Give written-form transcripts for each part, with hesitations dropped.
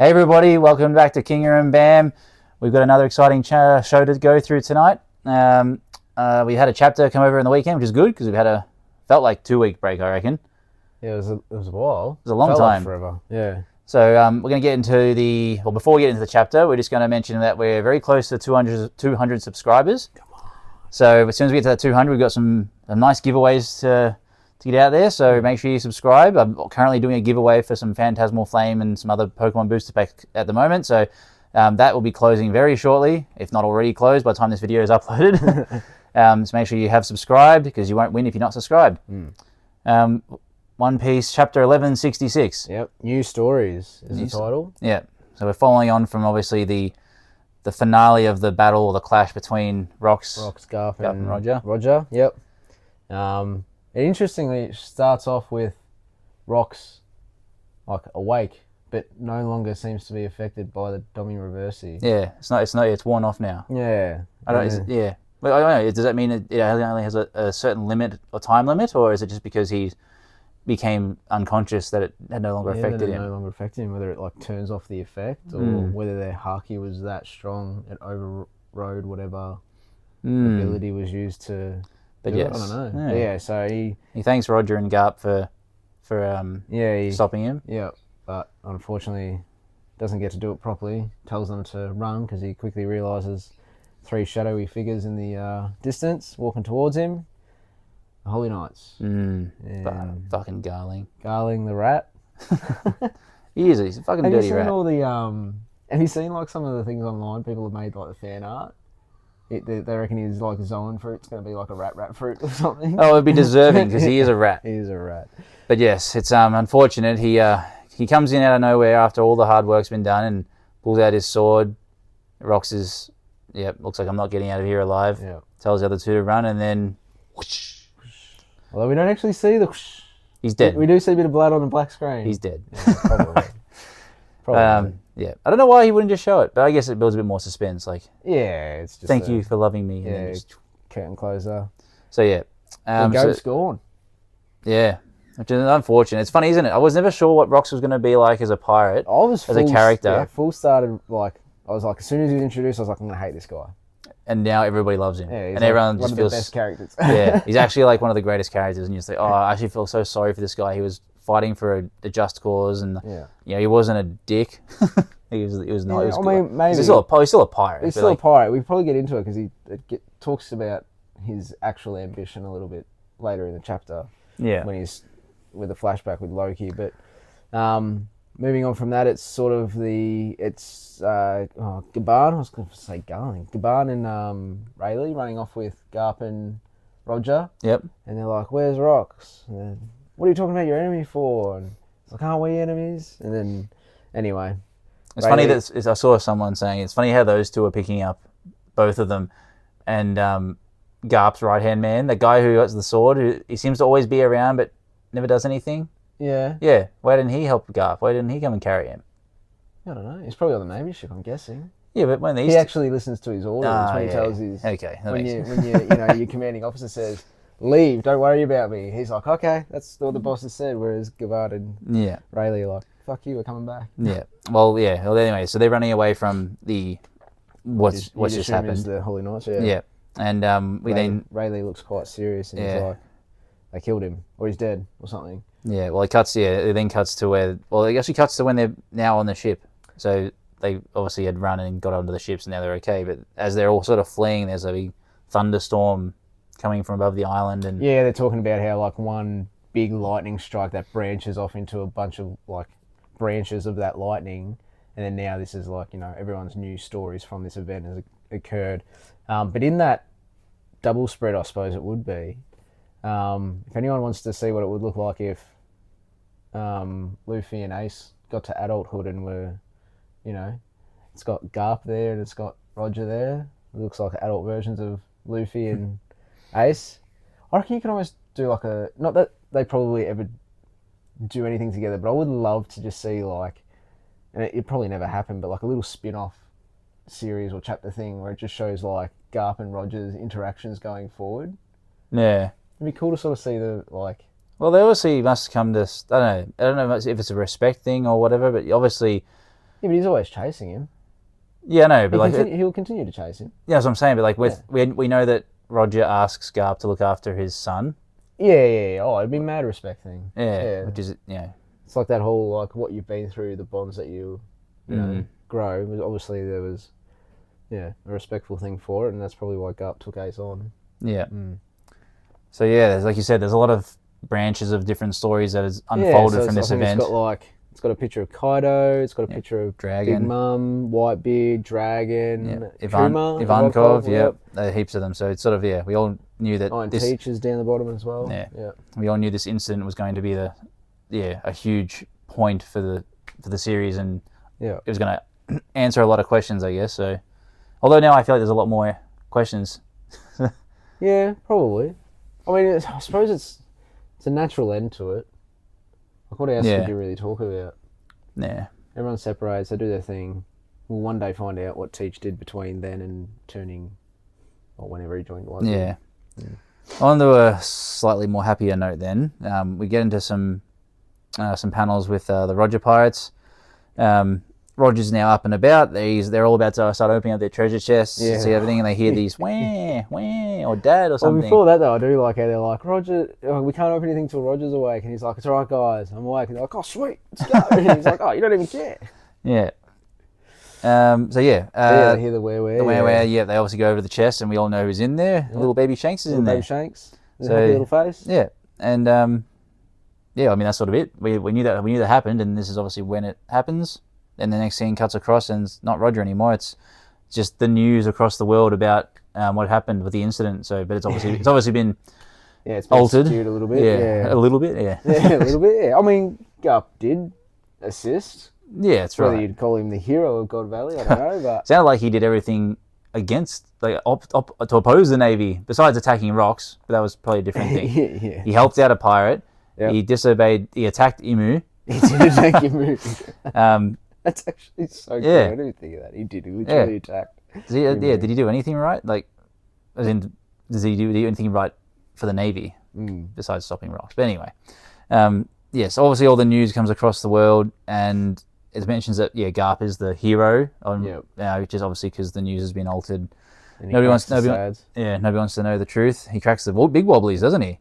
Hey everybody, welcome back to Kinger and Bam. We've got another exciting show to go through tonight. We had a chapter come over in the weekend, which is good because we've had felt like 2 week break, I reckon. Yeah, it was a while. It was a long felt time. Like forever. Yeah. So we're going to get into before we get into the chapter, we're just going to mention that we're very close to 200 subscribers. Come on. So as soon as we get to that 200, we've got some nice giveaways to get out there. So make sure you subscribe. I'm currently doing a giveaway for some Phantasmal Flame and some other Pokemon booster pack at the moment. So that will be closing very shortly, if not already closed by the time this video is uploaded. So make sure you have subscribed because you won't win if you're not subscribed. One Piece Chapter 1166. Yep. New Stories is the title. Yeah. So we're following on from obviously the finale of the battle or the clash between Rox, Garp, and Roger. Roger. Yep. It interestingly starts off with Rox like awake, but no longer seems to be affected by the Domi Reversi. Yeah. It's worn off now. Yeah. I don't. Yeah. But I don't know. Does that mean it only has a certain limit or time limit, or is it just because he became unconscious that it had no longer affected him? No longer affected him. Whether it like turns off the effect, or whether their haki was that strong it overrode whatever ability was used to. But yes, I don't know. Yeah. So he thanks Roger and Garp for stopping him. Yeah, but unfortunately doesn't get to do it properly. Tells them to run because he quickly realizes 3 shadowy figures in the distance walking towards him. The Holy Knights. Fucking Garling. Garling the rat. He's a fucking have dirty you seen rat. All the have you seen like some of the things online people have made like the fan art? They reckon he's like Zoan fruit's going to be like a rat fruit or something. Oh, it'd be deserving because he is a rat. He is a rat. But yes, it's unfortunate. He comes in out of nowhere after all the hard work's been done and pulls out his sword. Rox is, looks like I'm not getting out of here alive. Yeah. Tells the other two to run and then whoosh. Although we don't actually see the whoosh. He's dead. We do see a bit of blood on the black screen. He's dead. Yeah, probably. Yeah. I don't know why he wouldn't just show it, but I guess it builds a bit more suspense. Like, it's just thank you for loving me. Yeah, and then just, curtain closer. So yeah. The goat's gone. Yeah. Which is unfortunate. It's funny, isn't it? I was never sure what Rox was going to be like as a pirate. As a character. Yeah, full started like I was like, as soon as he was introduced, I was like, I'm going to hate this guy. And now everybody loves him. Yeah, and everyone one just of feels the best characters. Yeah, he's actually like one of the greatest characters, and you just think, I actually feel so sorry for this guy. He was fighting for a just cause, and he wasn't a dick. he was not. Yeah, I mean, maybe he's still a pirate. He's still a pirate. We probably get into it because he talks about his actual ambition a little bit later in the chapter. Yeah, when he's with a flashback with Loki, but moving on from that, it's sort of Gaban. I was going to say Garling. Gaban and Rayleigh running off with Garp and Roger. Yep. And they're like, "Where's Rox? And then, what are you talking about your enemy for?" And it's like, "Aren't we enemies?" And then, anyway, it's funny that I saw someone saying it's funny how those two are picking up, both of them, and Garp's right hand man, the guy who has the sword, who he seems to always be around but never does anything. Yeah. Yeah. Why didn't he help Garp? Why didn't he come and carry him? I don't know. He's probably on the Navy ship, I'm guessing. Yeah, but when he actually listens to his orders when he tells his when your commanding officer says, "Leave, don't worry about me." He's like, "Okay, that's what the boss has said." Whereas Gavard and Rayleigh are like, "Fuck you, we're coming back." Yeah. Well, yeah. Well, anyway, so they're running away from what's just happened. The Holy Knights. Yeah. Yeah. And Rayleigh looks quite serious and he's like, they killed him or he's dead or something. Yeah. Well, it then cuts to it actually cuts to when they're now on the ship. So they obviously had run and got onto the ships and now they're okay. But as they're all sort of fleeing, there's a big thunderstorm coming from above the island. And yeah, they're talking about how like one big lightning strike that branches off into a bunch of like branches of that lightning. And then now this is like, everyone's new stories from this event has occurred. But in that double spread, I suppose it would be. If anyone wants to see what it would look like if Luffy and Ace got to adulthood and were, it's got Garp there and it's got Roger there. It looks like adult versions of Luffy and Ace. I reckon you can almost do like not that they probably ever do anything together, but I would love to just see like, and it probably never happened, but like a little spin-off series or chapter thing where it just shows like Garp and Roger's interactions going forward. Yeah. It'd be cool to sort of see the like. Well, they obviously must come to. I don't know if it's a respect thing or whatever, but obviously Yeah, but he's always chasing him. Yeah, I know, but He'll continue to chase him. yeah, that's what I'm saying. But like we know that Roger asks Garp to look after his son. Yeah. Oh, it'd be mad respect thing. Yeah, which is It's like that whole like what you've been through, the bonds that you know grow. Obviously, there was a respectful thing for it, and that's probably why Garp took Ace on. Yeah. So yeah, like you said, there's a lot of branches of different stories that has unfolded from this event. It's got a picture of Kaido. It's got a picture of Dragon, Big Mum, Whitebeard, Dragon, Ivankov. Yep, heaps of them. So it's sort of we all knew that Teachers down the bottom as well. Yeah, we all knew this incident was going to be a huge point for the series, and it was going to answer a lot of questions, I guess. So, although now I feel like there's a lot more questions. Yeah, probably. I mean, I suppose it's a natural end to it. Like, what else could you really talk about? Yeah. Everyone separates, they do their thing. We'll one day find out what Teach did between then and turning, or whenever he joined. Yeah. On to a slightly more happier note then. We get into some panels with the Roger Pirates. Roger's now up and about. They're all about to start opening up their treasure chests, see everything, and they hear these wah, wah, or dad or something. Well, before that though, I do like how they're like, Roger, we can't open anything till Roger's awake, and he's like, it's all right, guys, I'm awake. And they're like, oh sweet, let's go. And he's like, oh, you don't even care. Yeah. They hear the where. The where. Yeah, they obviously go over the chest, and we all know who's in there. Little baby Shanks is in there. Baby Shanks, happy little face. Yeah, and I mean that's sort of it. We knew that happened, and this is obviously when it happens. And the next scene cuts across, and it's not Roger anymore. It's just the news across the world about what happened with the incident. So, but it's obviously been it's been altered skewed a little bit. Yeah, a little bit. Yeah, a little bit. Yeah, I mean, Garp did assist. Yeah, that's right. Whether you'd call him the hero of God Valley, I don't know. But sounded like he did everything against, to oppose the Navy, besides attacking rocks. But that was probably a different thing. Yeah. He helped out a pirate. Yep. He disobeyed. He attacked Imu. He did attack Imu. That's actually so cool. I didn't think of that. He did. He literally attacked. Did he do anything right? Like, as in, does he do anything right for the Navy besides stopping rocks? But anyway, yes. Obviously, all the news comes across the world, and it mentions that Garp is the hero. Which is obviously because the news has been altered. Nobody wants to know the truth. He cracks the big wobblies, doesn't he?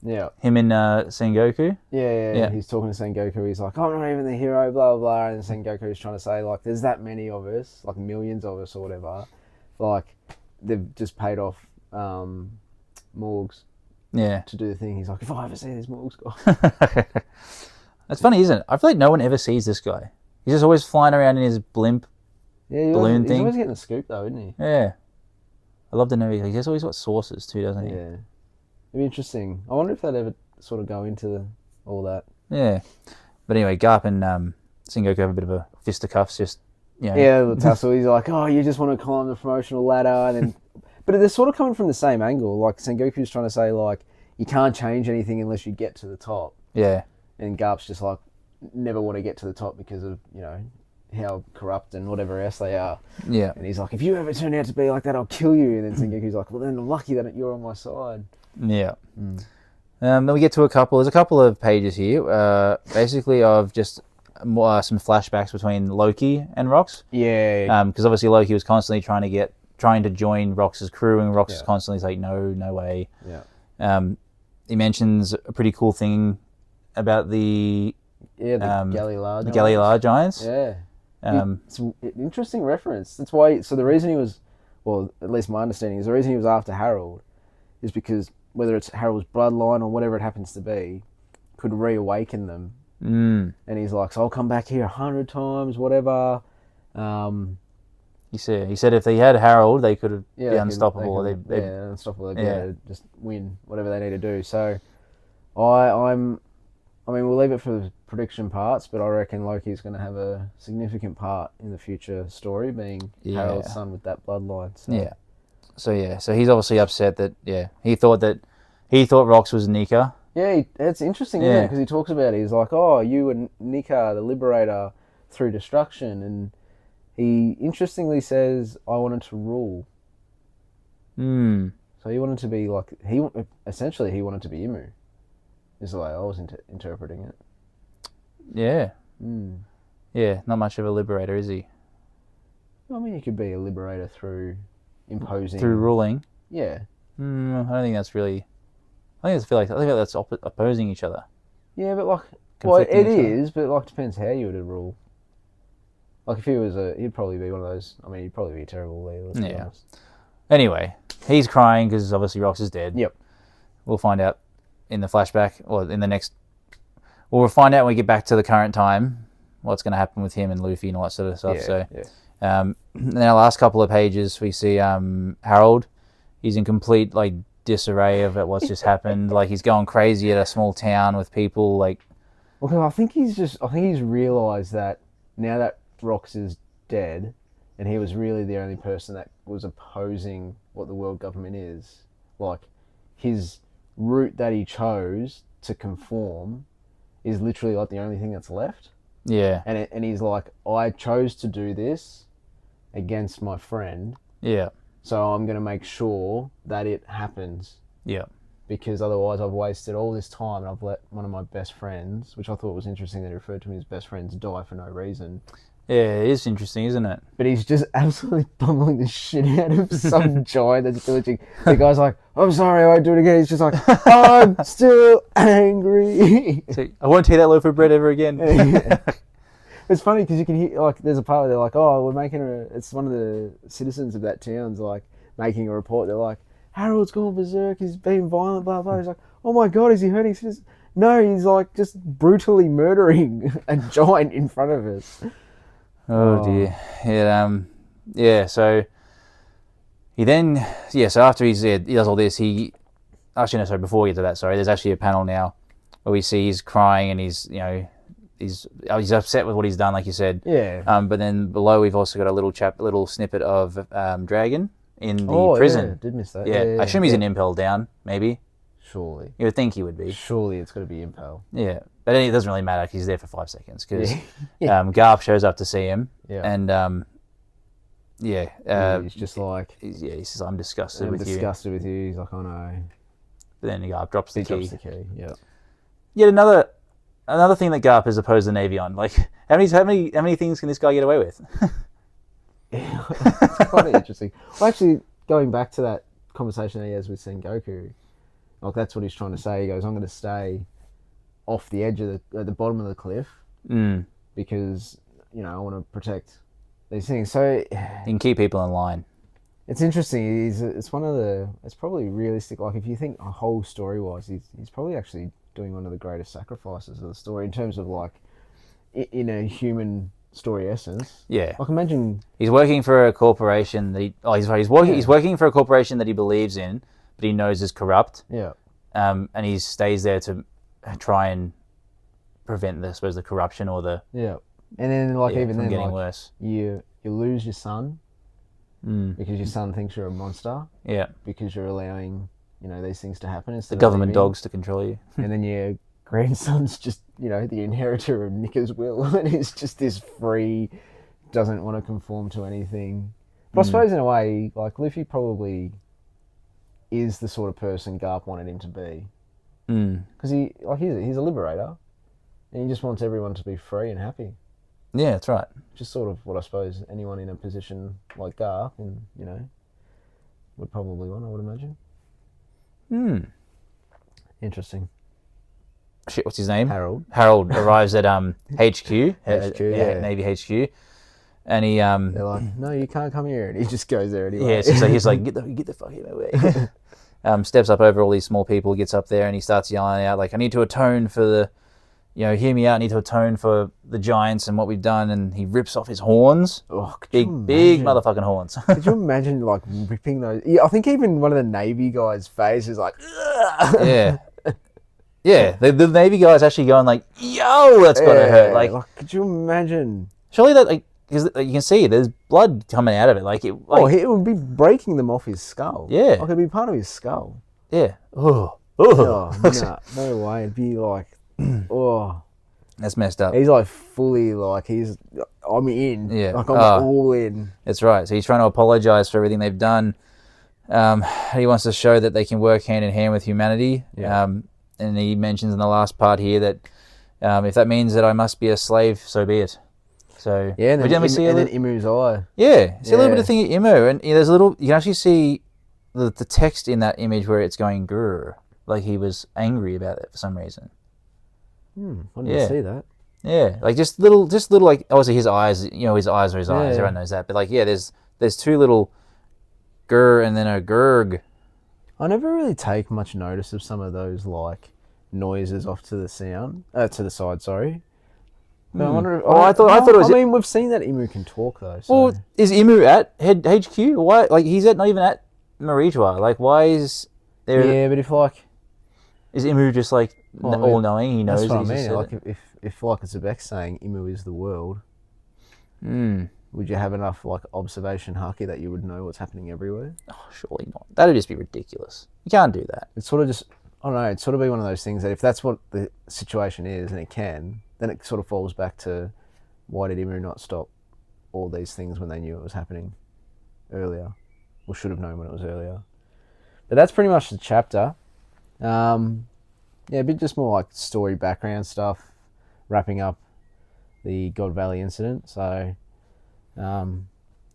Yeah. Him and Sengoku. Yeah. He's talking to Sengoku. He's like, I'm not even the hero, blah, blah, blah. And Sengoku's trying to say, like, there's that many of us, like millions of us or whatever. Like, they've just paid off Morgs to do the thing. He's like, if I ever see this Morgs guy. That's funny, isn't it? I feel like no one ever sees this guy. He's just always flying around in his blimp balloon thing. He's always getting the scoop, though, isn't he? Yeah. I love to know. He has always got sources, too, doesn't he? Yeah. It'd be interesting. I wonder if they'd ever sort of go into all that. Yeah. But anyway, Garp and Sengoku have a bit of a fisticuffs, just, Yeah, a little tussle. He's like, oh, you just want to climb the promotional ladder. And then, but they're sort of coming from the same angle. Like, Sengoku's trying to say, like, you can't change anything unless you get to the top. Yeah. And Garp's just like, never want to get to the top because of, how corrupt and whatever else they are. Yeah. And he's like, if you ever turn out to be like that, I'll kill you. And then Sengoku's like, well, then I'm lucky that you're on my side. Yeah. Then we get to there's a couple of pages here, basically of just some flashbacks between Loki and Rox. Yeah. Because obviously Loki was constantly trying to join Rox's crew, and Rox is constantly like, no way. Yeah. He mentions a pretty cool thing about the Gallilar Giants. Yeah. It's an interesting reference. That's why. So the reason he was, well, at least my understanding is the reason he was after Harold is because whether it's Harold's bloodline or whatever it happens to be, could reawaken them. And he's like, so I'll come back here 100 times, whatever. He said if they had Harold, they could be unstoppable. They'd unstoppable. They'd be able to just win whatever they need to do. So, I mean, we'll leave it for the prediction parts, but I reckon Loki's going to have a significant part in the future story, being Harold's son with that bloodline. So. So he's obviously upset that he thought Rox was Nika. Yeah, it's interesting, isn't it? Because he talks about it. He's like, oh, you were Nika, the liberator through destruction, and he interestingly says, I wanted to rule. So he wanted to be like he wanted to be Imu. Is the way I was interpreting it. Yeah. Yeah, not much of a liberator, is he? I mean, you could be a liberator through imposing. Through ruling. Yeah. I don't think that's really. I think that's opposing each other. Yeah, but like, Conflicting it each other. is, but like, depends how you would rule. Like, if he was he'd probably be one of those. I mean, he'd probably be a terrible leader. Let's be honest. Anyway, he's crying because obviously Rox is dead. Yep. We'll find out in the flashback, or in the next. We'll find out when we get back to the current time what's going to happen with him and Luffy and all that sort of stuff. In our last couple of pages, we see Harold. He's in complete like disarray of what's just happened. Like he's going crazy at a small town with people. Like, well, I think he's realised that now that Rox is dead, and he was really the only person that was opposing what the world government is. Like, his route that he chose to conform is literally like the only thing that's left. Yeah. And he's like, I chose to do this against my friend. Yeah. So I'm going to make sure that it happens. Yeah. Because otherwise I've wasted all this time and I've let one of my best friends, which I thought was interesting that he referred to me as best friends, die for no reason. Yeah, it is interesting, isn't it? But he's just absolutely bumbling the shit out of some giant that's pillaging. The guy's like, I'm sorry, I won't do it again. He's just like, I'm still angry. So, I won't take that loaf of bread ever again. Yeah. It's funny because you can hear, like, there's a part where they're like, oh, we're making it's one of the citizens of that town's like making a report. They're like, Harold's gone berserk, he's being violent, blah, blah. He's like, oh my God, is he hurting citizens? No, he's like just brutally murdering a giant in front of us. Oh dear. Yeah, so he then, so after he does all this, before we get to that, there's actually a panel now where we see he's crying and he's upset with what he's done, like you said. Yeah. But then below we've also got a little snippet of Dragon in the prison. Yeah, did miss that. Yeah, I assume he's an impel down, maybe. Surely. You would think he would be. Surely it's got to be impel. Yeah. But it doesn't really matter because he's there for 5 seconds because Garp shows up to see him. Yeah. And, he's just like... he says, I'm disgusted with you. I'm disgusted with you. He's like, oh no. But then Garp drops the key. Drops the key, yeah. Yet another thing that Garp has opposed the Navy on. Like, how many things can this guy get away with? Yeah, it's quite interesting. Well, actually, going back to that conversation that he has with Sengoku, like that's what he's trying to say. He goes, I'm going to stay off the edge of the bottom of the cliff because, I want to protect these things. So you can keep people in line. It's interesting. It's probably realistic. Like if you think a whole story-wise, he's probably actually doing one of the greatest sacrifices of the story in terms of like in a human story essence. Yeah. Like imagine he's working for a corporation that he's working for a corporation that he believes in, but he knows is corrupt. Yeah. And he stays there to try and prevent the corruption or the and then even then getting worse. You lose your son because your son thinks you're a monster. Yeah. Because you're allowing these things to happen. The government dogs to control you. And then your grandson's just the inheritor of Nicker's will, and he's just this free, doesn't want to conform to anything. But I suppose in a way, like Luffy probably is the sort of person Garp wanted him to be. Because he's a liberator, and he just wants everyone to be free and happy. Yeah, that's right. Just sort of what I suppose anyone in a position like Garp, and would probably want, I would imagine. Interesting. Shit, what's his name? Harold. Harold arrives at HQ. Navy HQ. And he they're like, no, you can't come here, and he just goes there anyway. Yeah, so he's like, get the fuck out of my way. Steps up over all these small people, gets up there, and he starts yelling out like, I need to atone for the, hear me out. I need to atone for the giants and what we've done. And he rips off his horns. Oh, big motherfucking horns. Could you imagine like ripping those? Yeah, I think even one of the Navy guys' face is like, ugh. Yeah. Yeah, the Navy guy's actually going like, yo, that's gotta hurt. Like, could you imagine? Surely that, because you can see there's blood coming out of it. It would be breaking them off his skull. Yeah. Like it'd be part of his skull. Yeah. No way. It'd be like, that's messed up. He's like fully like, I'm in. Yeah. Like I'm all in. That's right. So he's trying to apologize for everything they've done. He wants to show that they can work hand in hand with humanity. Yeah. And he mentions in the last part here that if that means that I must be a slave, so be it. So Yeah, and we then, generally see then Imu's eye. yeah, see a little bit Yeah. of thing at Imu, and there's a little. You can actually see the text in that image where it's going grrr, like he was angry about it for some reason. I didn't Yeah. see that. Yeah, like just little like obviously his eyes. His eyes are his eyes. Yeah. Everyone knows that. But like, yeah, there's two little grr and then a gurg. I never really take much notice of some of those like noises off to the to the side. Sorry. But I wonder. Oh, I thought it was. I mean, we've seen that Imu can talk though. So. Well, is Imu at HQ? Why? Like he's not even at Marijua. Like why is there? Yeah, but if like. Is Imu just like all knowing? He knows. That's what I he's mean. just Like if like it's Zebek saying Imu is the world, Hmm. would you have enough like observation haki that you would know what's happening everywhere? Oh, surely not. That'd just be ridiculous. You can't do that. It's sort of just I don't know. It's sort of be one of those things that if that's what the situation is and it can, then it sort of falls back to why did Imu not stop all these things when they knew it was happening earlier, or should have known when it was earlier. But that's pretty much the chapter. Yeah, a bit just more like story background stuff, wrapping up the God Valley incident. So it'll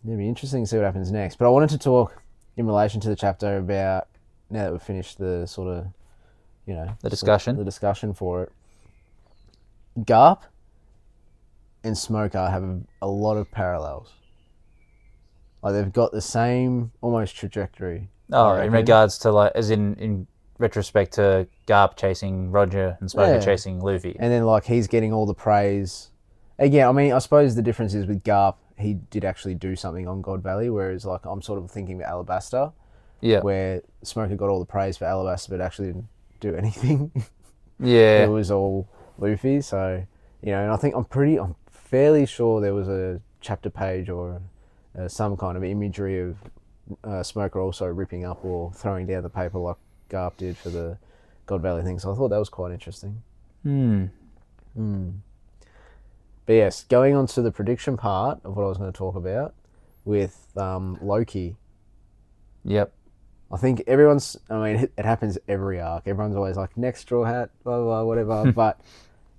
be interesting to see what happens next. But I wanted to talk in relation to the chapter about now that we've finished the sort of The discussion. the discussion for it. Garp and Smoker have a lot of parallels. Like they've got the same almost trajectory. Oh, in regards to like, as in retrospect to Garp chasing Roger and Smoker chasing Luffy. And then like he's getting all the praise. Again, I mean, I suppose the difference is with Garp, he did actually do something on God Valley, whereas like I'm sort of thinking about Alabasta, where Smoker got all the praise for Alabasta, but actually didn't do anything. Yeah, It was all Luffy. So and I think I'm fairly sure there was a chapter page or some kind of imagery of Smoker also ripping up or throwing down the paper like Garp did for the God Valley thing. So I thought that was quite interesting. But yes, going on to the prediction part of what I was going to talk about with Loki. Yep. I think it happens every arc. Everyone's always like, next Straw Hat, blah, blah, blah, whatever. But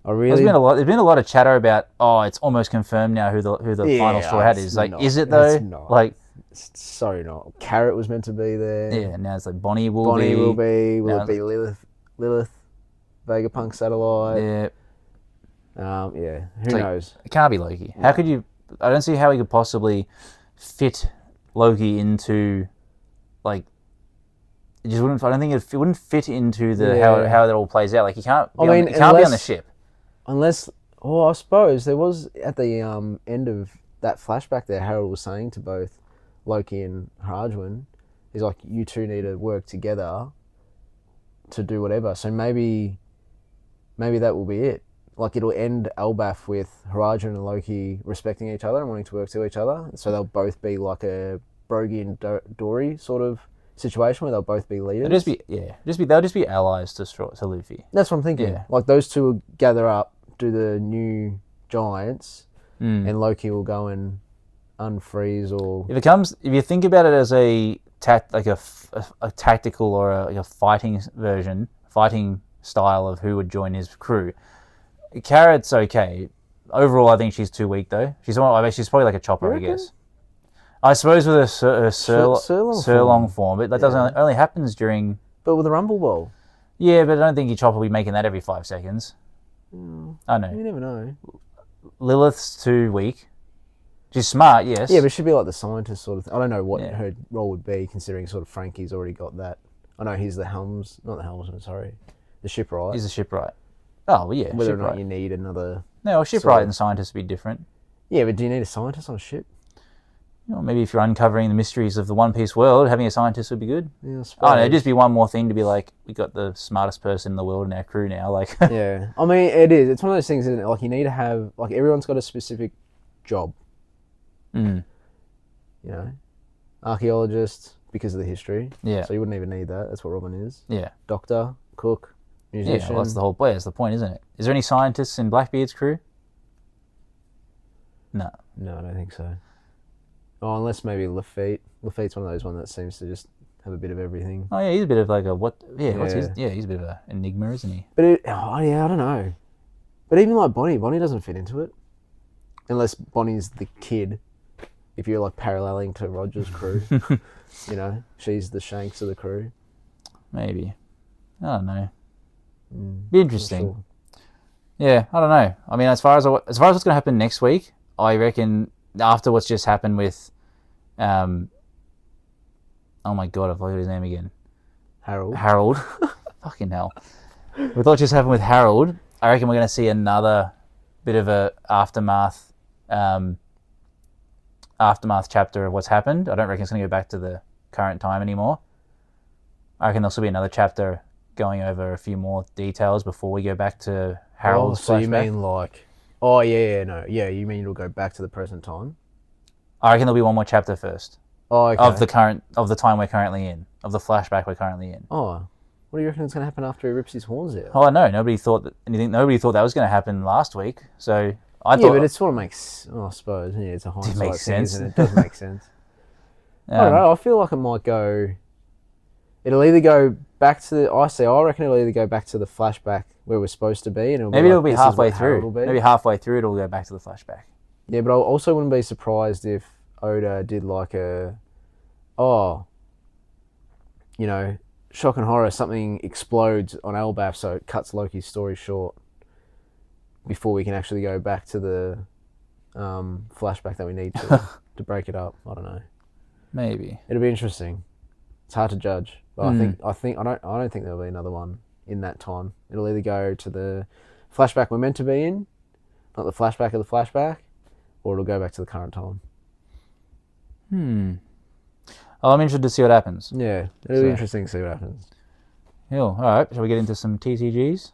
I really... There's been a lot of chatter about, it's almost confirmed now who the final Straw Hat is. Like, is it though? It's not. Like... It's so not. Carrot was meant to be there. Yeah, now it's like Bonnie will Will be. Will now it be Lilith? Vegapunk Satellite? Yeah. Who knows? It can't be Loki. How could you... I don't see how he could possibly fit Loki into, like... It just wouldn't... I don't think it wouldn't fit into the how that all plays out. Like, he can't be, he can't be on the ship. Unless... Oh, I suppose there was, at the end of that flashback there, Harold was saying to both Loki and Harjwin, he's like, you two need to work together to do whatever. So maybe that will be it. Like, it'll end Elbaf with Harajin and Loki respecting each other and wanting to work to each other. So they'll both be like a Brogy and Dory sort of situation where they'll both be leaders. They'll just be allies to Luffy. That's what I'm thinking. Yeah. Like, those two will gather up, do the new giants, and Loki will go and unfreeze or... If you think about it as a tactical or a fighting style of who would join his crew, Carrot's okay. Overall, I think she's too weak though. She's probably like a chopper, I guess. I suppose with her Sirlong form, but that doesn't only happens during. But with the Rumble Ball. Yeah, but I don't think your chopper will be making that every 5 seconds. I know. You never know. Lilith's too weak. She's smart, yes. Yeah, but she'd be like the scientist sort of thing. I don't know what her role would be, considering sort of Frankie's already got that. I know he's the shipwright. He's the shipwright. Oh, well, yeah. Whether or not you need another... No, shipwright and scientist would be different. Yeah, but do you need a scientist on a ship? Maybe if you're uncovering the mysteries of the One Piece world, having a scientist would be good. Yeah, I suppose. Oh, no, it'd just be one more thing to be like, we got the smartest person in the world in our crew now. Like, yeah. I mean, it is. It's one of those things, isn't it? Like, you need to have... Like, everyone's got a specific job. Archaeologist, because of the history. Yeah. So you wouldn't even need that. That's what Robin is. Yeah. Doctor, cook, musician. Yeah, well, that's the whole play. That's the point, isn't it? Is there any scientists in Blackbeard's crew? No. No, I don't think so. Oh, unless maybe Lafitte. Lafitte's one of those ones that seems to just have a bit of everything. Oh, yeah, he's a bit of like a what? Yeah, what's his? Yeah, he's a bit of an enigma, isn't he? But I don't know. But even like Bonnie doesn't fit into it. unless Bonnie's the kid. If you're like paralleling to Roger's crew, you know, she's the Shanks of the crew. Maybe. I don't know. Be interesting. Sure. Yeah, I don't know. I mean, as far as what's going to happen next week, I reckon after what's just happened with, oh my god, I forgot his name again. Harold. Fucking hell. With what just happened with Harold, I reckon we're going to see another bit of a aftermath chapter of what's happened. I don't reckon it's going to go back to the current time anymore. I reckon there'll still be another chapter going over a few more details before we go back to Harold's so flashback. you mean like... Oh, yeah, you mean it'll go back to the present time? I reckon there'll be one more chapter first. Oh, okay. Of the time we're currently in. Of the flashback we're currently in. Oh, what do you reckon is going to happen after he rips his horns out? Oh, no, nobody thought that was going to happen last week, so... I thought, but it sort of makes... Oh, I suppose. Yeah, it's a hindsight makes thing, sense. isn't it? It does make sense. I don't know. I feel like it might go... It'll either go back to... I reckon it'll either go back to the flashback where we're supposed to be, and maybe it'll be this halfway is what Harold through. will be. Maybe halfway through it'll go back to the flashback. Yeah, but I also wouldn't be surprised if Oda did like a... Oh, you know, shock and horror, something explodes on Elbaf, so it cuts Loki's story short before we can actually go back to the flashback that we need to break it up. I don't know. Maybe it'll be interesting. It's hard to judge, but I don't think there'll be another one in that time. It'll either go to the flashback we're meant to be in, not the flashback of the flashback, or it'll go back to the current time. Well, I'm interested to see what happens. Yeah, it'll be interesting to see what happens. Cool. All right, shall we get into some TCGs?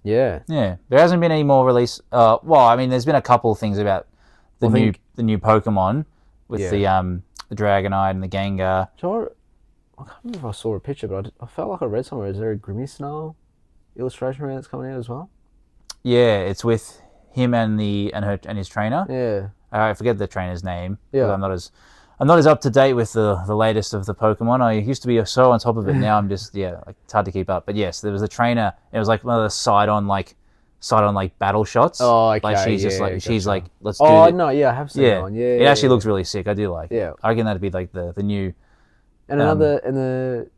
Yeah. Yeah. There hasn't been any more release. Well, I mean, there's been a couple of things about the new Pokemon with the Dragonite and the Gengar. So I can't remember if I saw a picture, but I felt like I read somewhere. Is there a Grimmsnarl illustration that's coming out as well? Yeah, it's with him and his trainer. Yeah. I forget the trainer's name. Yeah. I'm not as up to date with the latest of the Pokemon. I used to be so on top of it. Now I'm just it's hard to keep up. But yes, there was a trainer. It was like one of the side on battle shots. Oh, okay. Like she's let's do it. Oh no, yeah, I have seen that one. Yeah, it actually looks really sick. I do like it. Yeah. I reckon that'd be like the new. And the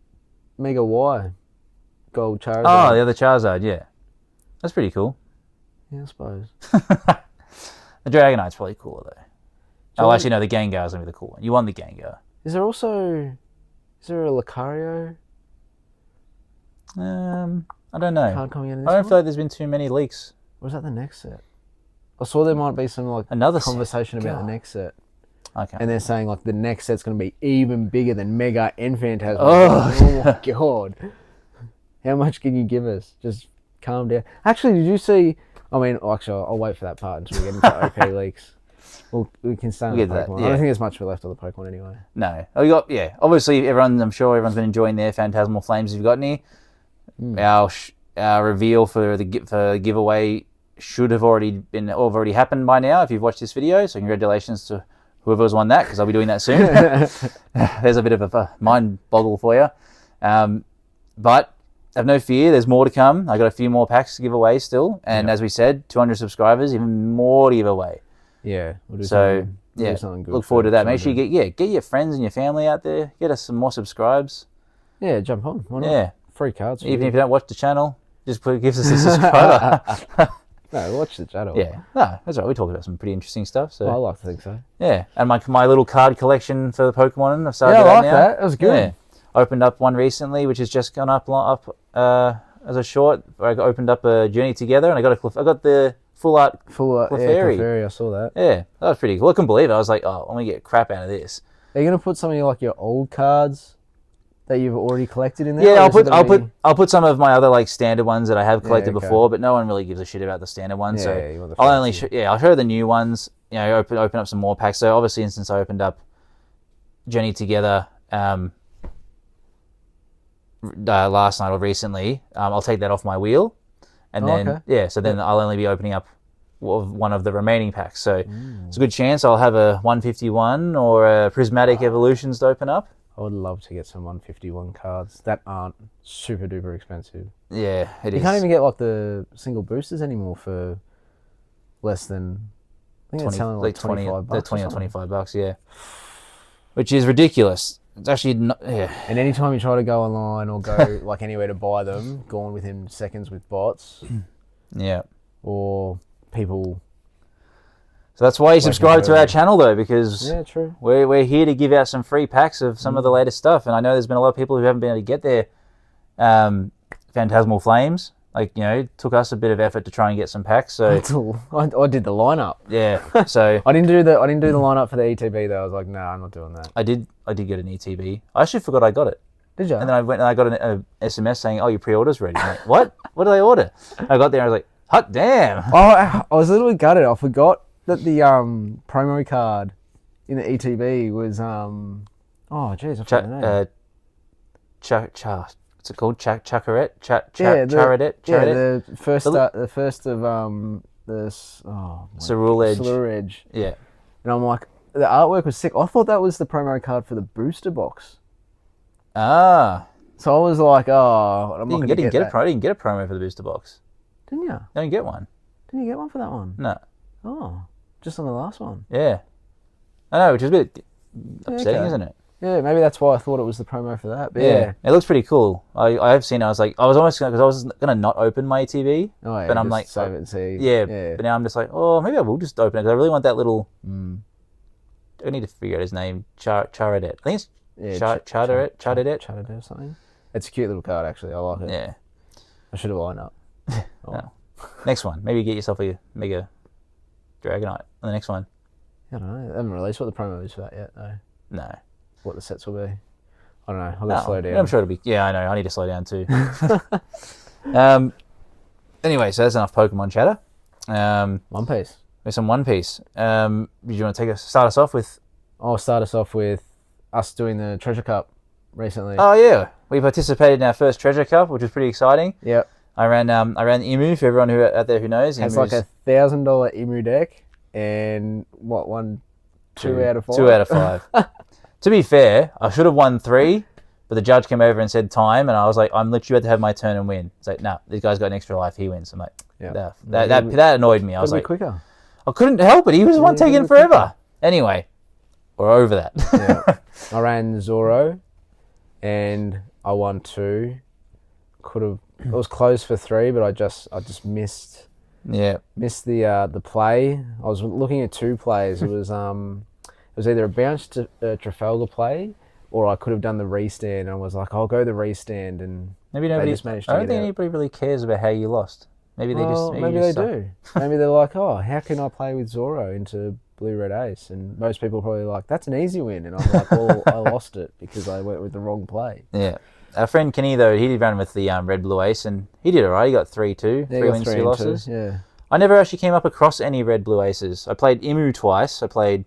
Mega Y Gold Charizard. Oh, the other Charizard. Yeah, that's pretty cool. Yeah, I suppose. The Dragonite's probably cooler though. Actually, no, the Gengar's going to be the cool one. You want the Gengar. Is there a Lucario? I don't know. Card coming in this I don't one? feel like there's been too many leaks. Or is that the next set? I saw there might be some Another conversation about the next set. Okay. And they're saying like the next set's going to be even bigger than Mega and Phantasm. Oh my god. How much can you give us? Just calm down. Actually, did you see... I mean, actually, I'll wait for that part until we get into OP leaks. We can stay on the Pokemon. I don't think there's much left of the Pokemon anyway. No. Obviously, everyone's been enjoying their Phantasmal Flames. If you've got any, our reveal for the giveaway should have already happened by now if you've watched this video. So congratulations to whoever's won that, because I'll be doing that soon. There's a bit of a mind boggle for you. But have no fear, there's more to come. I got a few more packs to give away still. And as we said, 200 subscribers, even more to give away. Yeah. We'll do something good. Look forward to that. Make sure you get your friends and your family out there. Get us some more subscribes. Yeah, jump on. Why not? Yeah. Free cards. Even if you don't watch the channel, just give us a subscriber. No, watch the channel. Yeah. No, that's right. We talk about some pretty interesting stuff. So I like to think so. Yeah. And my little card collection for the Pokemon, I've started I like now. that. That was good. Yeah. Opened up one recently, which has just gone up as a short. Where I opened up a Journey Together, and I got the full art Clefairy. Clefairy, I saw that. Yeah, that was pretty cool. I couldn't believe it. I was like, oh, let me get crap out of this. Are you gonna put some of your old cards that you've already collected in there? Yeah, I'll put some of my other standard ones that I have collected before, but no one really gives a shit about the standard ones. So I'll show the new ones. Open up some more packs. So obviously, since I opened up Journey Together last night or recently, I'll take that off my wheel, and then I'll only be opening up one of the remaining packs. So it's a good chance I'll have a 151 or a Prismatic Evolutions to open up. I would love to get some 151 cards that aren't super duper expensive. Yeah, it is. You can't even get the single boosters anymore for less than I think it's selling like 25 they're bucks. 20 or $25, yeah. Which is ridiculous. It's actually not, yeah. And anytime you try to go online or go like anywhere to buy them, gone within seconds with bots. Yeah. Or people. So that's why you subscribe to our channel, though, because true. We're here to give out some free packs of some of the latest stuff. And I know there's been a lot of people who haven't been able to get their Phantasmal Flames. Like, it took us a bit of effort to try and get some packs. So I did the lineup. Yeah. So I didn't do the lineup for the ETB though. I was like, nah, I'm not doing that. I did get an ETB. I actually forgot I got it. Did you? And then I went and I got an SMS saying, "Oh, your pre-order's ready." I'm like, what? What did I order? I got there and I was like, hot damn. I was literally gutted. I forgot that the promo card in the ETB was oh jeez, I forgot the name. What's it called? Chacaret? Charadette? Yeah, the first of the Cerule Edge. Yeah. And I'm like, the artwork was sick. I thought that was the promo card for the booster box. Ah. So I was like, oh, I'm not going to get that. I didn't get a promo for the booster box. Didn't you? I didn't get one. Didn't you get one for that one? No. Oh, just on the last one. Yeah. I know, which is a bit upsetting, isn't it? Yeah, maybe that's why I thought it was the promo for that. But yeah. It looks pretty cool. I have seen it. I was almost because I was gonna not open my ETB, but I'm like, save it and see. Yeah. But now I'm just like, oh, maybe I will just open it because I really want that little. I need to figure out his name. Charadette. I think it's Charadette or something. It's a cute little card, actually. I like it. Yeah. I should have lined up. No. Next one. Maybe get yourself a Mega Dragonite on the next one. I don't know. They haven't released what the promo is for that yet, though. No. What the sets will be. I don't know. I've got to slow down. I'm sure it'll be. Yeah, I know. I need to slow down too. Anyway, so that's enough Pokemon chatter. One Piece. There's some One Piece. Do you want to start us off with? I'll start us off with us doing the Treasure Cup recently. Oh yeah, we participated in our first Treasure Cup, which was pretty exciting. Yep. I ran Emu for everyone out there who knows. It's like $1,000 Emu deck, and what two out of 5. 2 out of 5. To be fair, I should have won 3, but the judge came over and said time, and I was like, I'm literally about to have my turn and win. It's like, no, this guy's got an extra life, he wins. I'm like, that annoyed me. I was like, quicker. I couldn't help it. He was the one taking forever. Anyway, we're over that. Yeah. I ran Zoro, and I won 2. It was close for 3, but I just missed. Yeah. Missed the play. I was looking at 2 plays. It was either a bounce to Trafalgar play, or I could have done the restand. And I was like, I'll go the restand, and maybe nobody. I don't think anybody really cares about how you lost. Maybe they just. Maybe they do. Maybe they're like, oh, how can I play with Zoro into Blue Red Ace? And most people are probably like, that's an easy win. And I'm like, well, I lost it because I went with the wrong play. Yeah. Our friend Kenny, though, he did run with the Red Blue Ace, and he did all right. He got 3-2, 3 wins, 2 losses. Yeah. I never actually came up across any Red Blue Aces. I played Emu twice. I played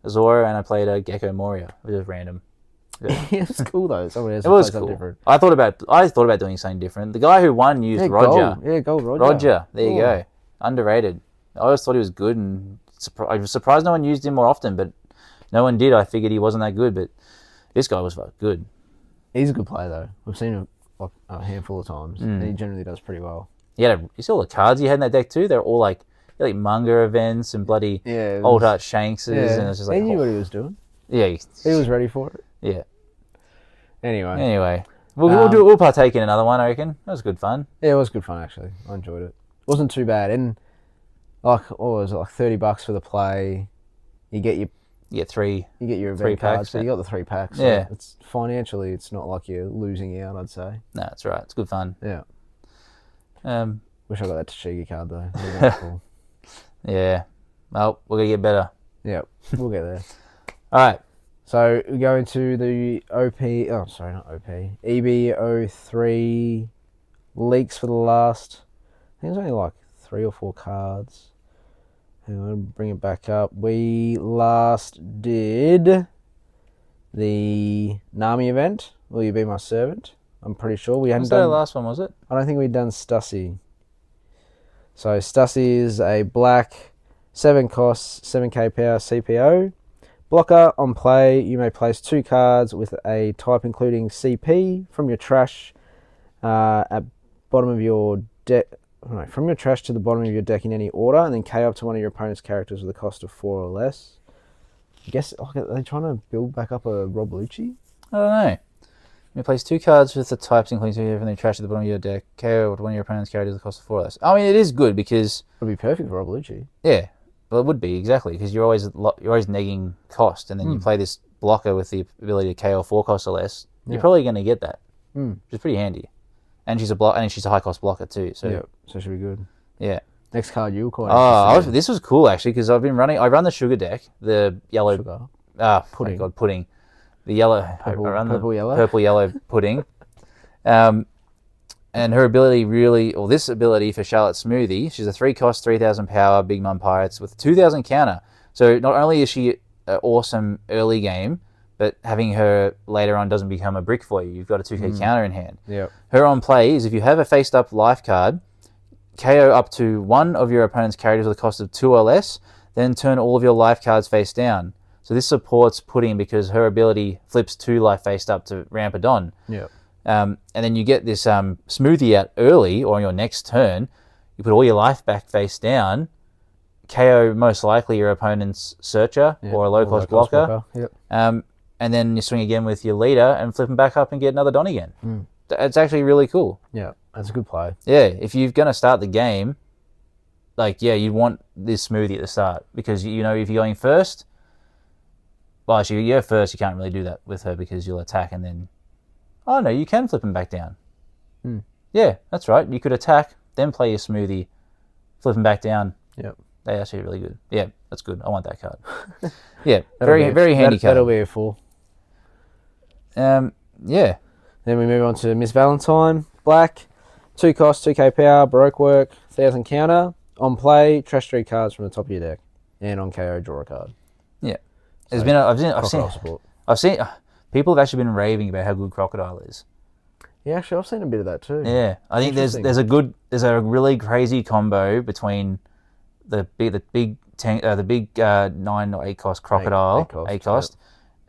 Zoro, and I played a Gecko Moria. It was random. Yeah. It was cool though. Somebody else it was cool. Different. I thought about doing something different. The guy who won used Roger. Gold Roger. Roger, there you go. Underrated. I always thought he was good, and I was surprised no one used him more often, but no one did. I figured he wasn't that good, but this guy was good. He's a good player though. We've seen him a handful of times, and he generally does pretty well. You see all the cards he had in that deck too? They're all like manga events and bloody Old Heart Shankses, and it's just like... He knew what he was doing. Yeah. He was ready for it. Yeah. Anyway. We'll partake in another one, I reckon. That was good fun. Yeah, it was good fun, actually. I enjoyed it. Wasn't too bad. And, what was it, like $30 for the play. You get your event cards, so you got the 3 packs. So yeah. It's financially, it's not like you're losing out, I'd say. No, that's right. It's good fun. Yeah. Wish I got that TCG card, though. Cool. Yeah. Well, we're going to get better. Yeah, we'll get there. All right. So we go into the EB03 leaks for the last, I think it was only like 3 or 4 cards. Hang on, bring it back up. We last did the Nami event. Will You Be My Servant? I'm pretty sure we hadn't done. Was that the last one, was it? I don't think we'd done Stussy. So Stussy is a black, 7 costs, 7k power CPO. Blocker, on play, you may place 2 cards with a type including CP from your trash at bottom of your deck. Alright, from your trash to the bottom of your deck in any order, and then KO up to one of your opponent's characters with a cost of 4 or less. I guess, are they trying to build back up a Rob Lucci? I don't know. You place 2 cards with the types including 2 from the trash at the bottom of your deck. KO one of your opponent's characters with a cost of 4 or less. I mean, it is good because... It would be perfect for Rob Lucci. Yeah, well, it would be, exactly, because you're always negging cost, and then you play this blocker with the ability to KO 4 costs or less. You're probably going to get that, which is pretty handy. And she's a high-cost blocker too. So yeah, so it should be good. Yeah. Next card you were quite this was cool actually because I run the sugar deck, the yellow Sugar. Pudding. My God, pudding, the yellow purple yellow pudding, and her ability this ability for Charlotte Smoothie, she's a 3-cost, 3,000 power Big Mum Pirates with 2,000 counter. So not only is she an awesome early game, but having her later on doesn't become a brick for you. You've got a 2k counter in hand. Yeah. Her on play is if you have a face-up life card, KO up to one of your opponent's characters with a cost of 2 or less, then turn all of your life cards face down. So this supports Pudding because her ability flips 2 life faced up to ramp it on. Yeah. And then you get this smoothie out early or on your next turn. You put all your life back face down, KO most likely your opponent's searcher or a low-cost blocker. Yep. And then you swing again with your leader and flip them back up and get another Don again. It's actually really cool. Yeah, that's a good play. Yeah, if you're going to start the game, you want this smoothie at the start because, if you're going first, well, actually, you're first, you can't really do that with her because you'll attack and then, oh no, you can flip them back down. Yeah, that's right. You could attack, then play your smoothie, flip them back down. Yep. They're actually really good. Yeah, that's good. I want that card. Yeah, very handy card. That'll be a 4. Yeah. Then we move on to Miss Valentine, black, 2 cost, 2k power, Baroque work, 1,000 counter. On play, trash 3 cards from the top of your deck, and on KO, draw a card. Yeah, So, I've seen people have actually been raving about how good Crocodile is. Yeah, actually, I've seen a bit of that too. Yeah, I think there's a really crazy combo between the big 9 or 8 cost Crocodile, 8 cost,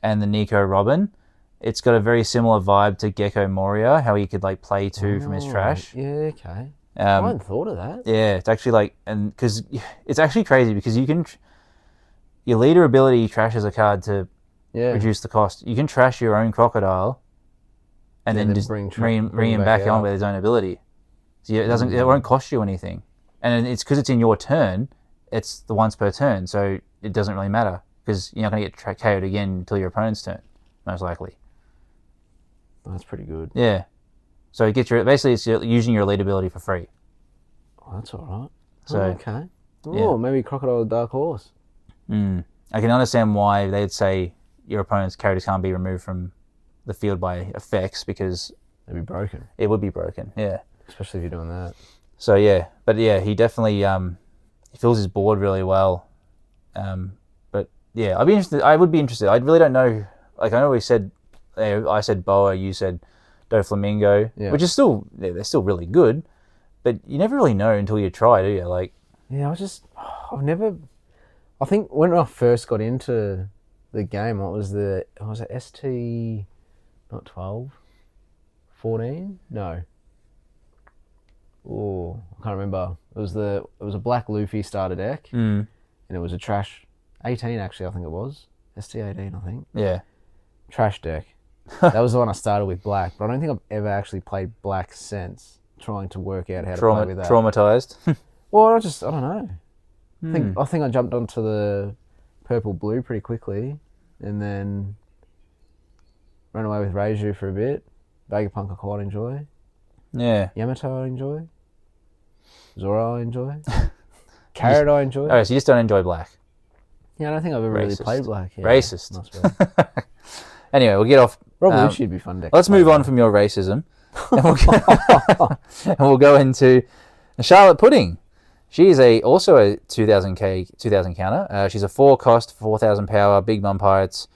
and the Nico Robin. It's got a very similar vibe to Gecko Moria, how he could play 2 from his trash. Yeah, okay. I hadn't thought of that. Yeah, it's actually because it's actually crazy because you can your leader ability trashes a card to reduce the cost. You can trash your own Crocodile, and then just bring him back on with his own ability. So it won't cost you anything, and it's because it's in your turn. It's the once per turn, so it doesn't really matter because you're not going to get KO'd again until your opponent's turn, most likely. That's pretty good. Yeah. So it's using your lead ability for free. Oh, that's all right. So okay. Oh, maybe Crocodile the Dark Horse. I can understand why they'd say your opponent's characters can't be removed from the field by effects because it'd be broken. It would be broken. Yeah. Especially if you're doing that. So yeah, but yeah, he definitely he fills his board really well. But yeah, I'd be interested. I would be interested. I really don't know. I know we said. I said Boa, you said Doflamingo, which is still they're still really good, but you never really know until you try, do you? Yeah, I think when I first got into the game, was it ST, not 12, 14? No. Oh, I can't remember. It was a black Luffy starter deck, and it was a trash 18 actually. I think it was ST18. I think. Yeah. Trash deck. That was the one I started with black, but I don't think I've ever actually played black since, trying to work out how to play with that. Traumatized? Well, I don't know. I think I jumped onto the purple-blue pretty quickly, and then ran away with Reiju for a bit. Vegapunk I quite enjoy. Yeah. Yamato I enjoy. Zoro I enjoy. Carrot I enjoy. Oh, so you just don't enjoy black? Yeah, I don't think I've ever really played black. Yeah, Racist. Anyway, we'll get off. Robert would be fun deck. Let's move on from your racism, and we'll go into Charlotte Pudding. She is also a 2,000 counter. She's a 4 cost, 4,000 power, Big Mum Pirates.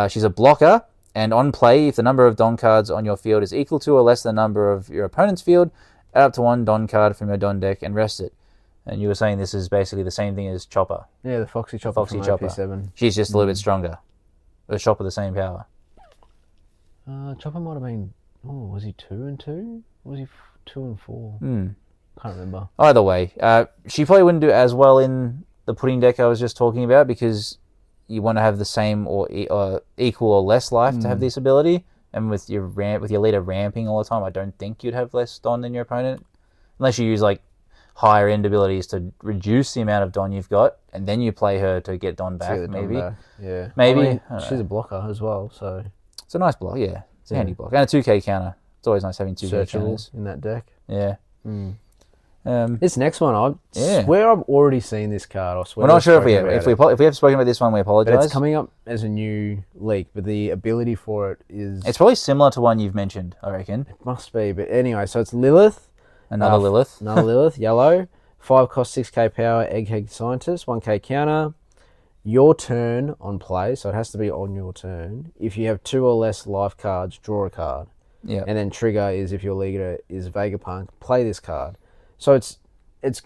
She's a blocker, and on play, if the number of Don cards on your field is equal to or less than the number of your opponent's field, add up to 1 Don card from your Don deck and rest it. And you were saying this is basically the same thing as Chopper. Yeah, the Foxy Chopper from OP7. She's just a little bit stronger. The Chopper the same power. Chopper might have been. Oh, was he 2 and 2? Or was he 2 and 4? Can't remember. Either way, she probably wouldn't do as well in the pudding deck I was just talking about because you want to have the same or equal or less life to have this ability. And with your leader ramping all the time, I don't think you'd have less Don than your opponent, unless you use like higher end abilities to reduce the amount of Don you've got, and then you play her to get Don back. Maybe, yeah, maybe. I mean, she's a blocker as well, so it's a nice block. Yeah, it's a handy block and a 2K counter. It's always nice having 2K counters in that deck. Yeah. This next one, I swear I've already seen this card. I swear we're not sure if we have. If we have spoken about this one, we apologise. But it's coming up as a new leak, but the ability for it is... It's probably similar to one you've mentioned, I reckon. It must be, but anyway, so it's Lilith. Another Lilith. Another Lilith, yellow. 5 cost, 6k power, egghead scientist, 1k counter. Your turn on play, so it has to be on your turn. If you have 2 or less life cards, draw a card. Yeah. And then trigger is if your leader is Vegapunk, play this card. So it's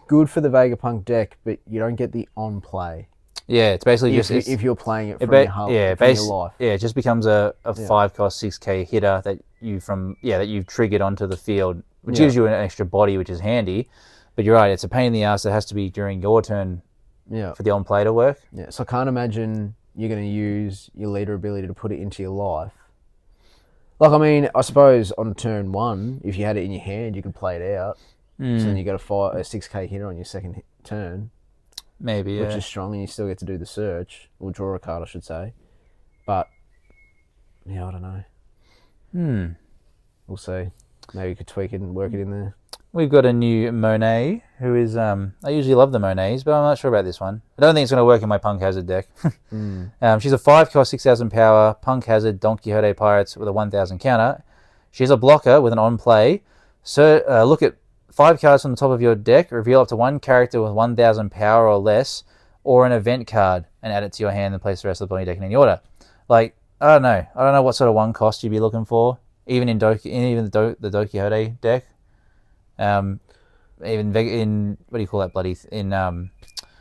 good for the Vegapunk deck, but you don't get the on play. Yeah, it's basically if you're playing it from your hull, from your life. Yeah, it just becomes a 5 cost 6k hitter that you've triggered onto the field, which gives you an extra body, which is handy. But you're right, it's a pain in the ass that has to be during your turn for the on play to work. Yeah, so I can't imagine you're going to use your leader ability to put it into your life. Like, I mean, I suppose on turn 1, if you had it in your hand, you could play it out. So then you got a 6k hitter on your second turn. Maybe, which is strong, and you still get to do the search, or draw a card, I should say. But, yeah, I don't know. We'll see. Maybe you could tweak it and work it in there. We've got a new Monet, who is... I usually love the Monets, but I'm not sure about this one. I don't think it's going to work in my Punk Hazard deck. She's a 5 cost, 6,000 power, Punk Hazard, Don Quixote Pirates with a 1,000 counter. She's a blocker with an on-play. So look at 5 cards from the top of your deck, reveal up to 1 character with 1,000 power or less, or an event card, and add it to your hand and place the rest of the pony deck in any order. Like, I don't know. I don't know what sort of 1 cost you'd be looking for, even in the Don Quixote deck. Even in, what do you call that bloody... In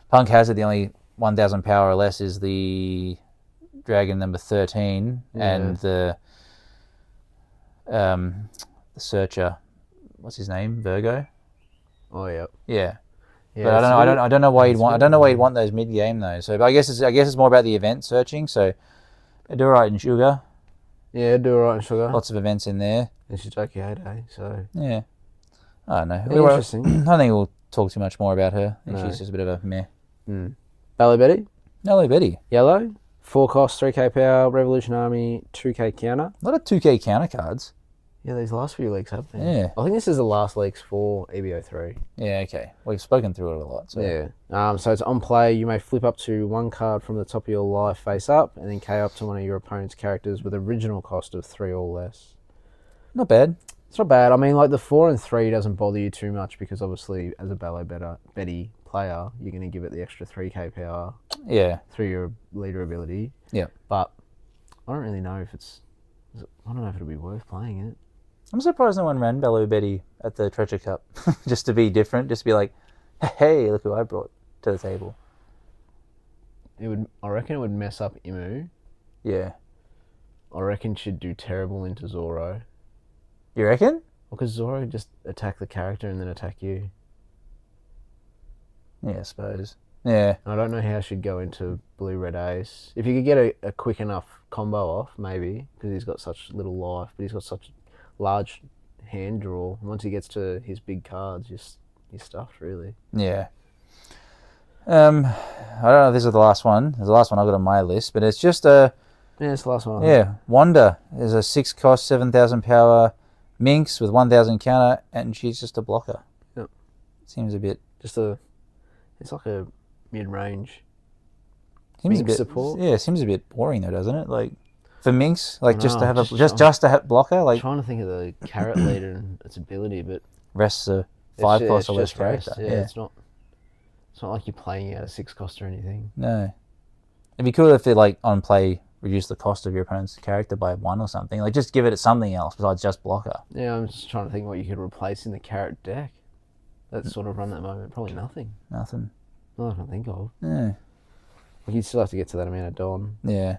Punk Hazard, the only 1,000 power or less is the Dragon number 13, and the Searcher... What's his name? Virgo. Oh yeah. Yeah. But I don't know why you'd want. I don't know why you'd want those mid game though. So, but I guess it's more about the event searching. So, do alright in Sugar. Yeah, do alright in Sugar. Lots of events in there. And she's okay, so. Yeah. I don't know. Interesting. I don't think we'll talk too much more about her. I think she's just a bit of a meh. Ballet Betty. Ballet Betty. Yellow. 4 cost, 3k power, Revolution Army, 2k counter. A lot of 2k counter cards. Yeah, these last few leaks have been. Yeah. I think this is the last leaks for EBO3. Yeah, okay. We've spoken through it a lot. So. Yeah. So it's on play. You may flip up to 1 card from the top of your life face up, and then KO up to one of your opponent's characters with original cost of 3 or less. Not bad. It's not bad. I mean, like the 4 and 3 doesn't bother you too much because obviously as a Ballet Betty player, you're going to give it the extra 3k power. Yeah. Through your leader ability. Yeah. But I don't really know if I don't know if it'll be worth playing it. I'm surprised no one ran Ballet Betty at the Treasure Cup, just to be different, just to be like, hey, look who I brought to the table. I reckon it would mess up Imu. Yeah. I reckon she'd do terrible into Zoro. You reckon? Well, because Zoro would just attack the character and then attack you. Yeah, I suppose. Yeah. I don't know how she'd go into Blue Red Ace. If you could get a quick enough combo off, maybe, because he's got such little life, but he's got such large hand draw. Once he gets to his big cards, you're stuffed, really. Yeah. I don't know if this is the last one. It's the last one I've got on my list, but it's just a... Yeah, it's the last one. Yeah, Wanda is a 6 cost, 7,000 power Minx with 1,000 counter, and she's just a blocker. Yep. Seems a bit... It's like a mid-range Minx support. Yeah, seems a bit boring though, doesn't it? Like... For Minx, like just to have blocker, like I'm trying to think of the carrot leader and its ability, but rest's a 5 cost or less character. Yeah, it's not like you're playing out a 6 cost or anything. No, it'd be cool if they like on play reduce the cost of your opponent's character by 1 or something. Like just give it something else besides just blocker. Yeah, I'm just trying to think what you could replace in the carrot deck. That's sort of run at the moment. Probably nothing. Nothing. Not I can think of. Yeah. Like you'd still have to get to that amount of Don. Yeah.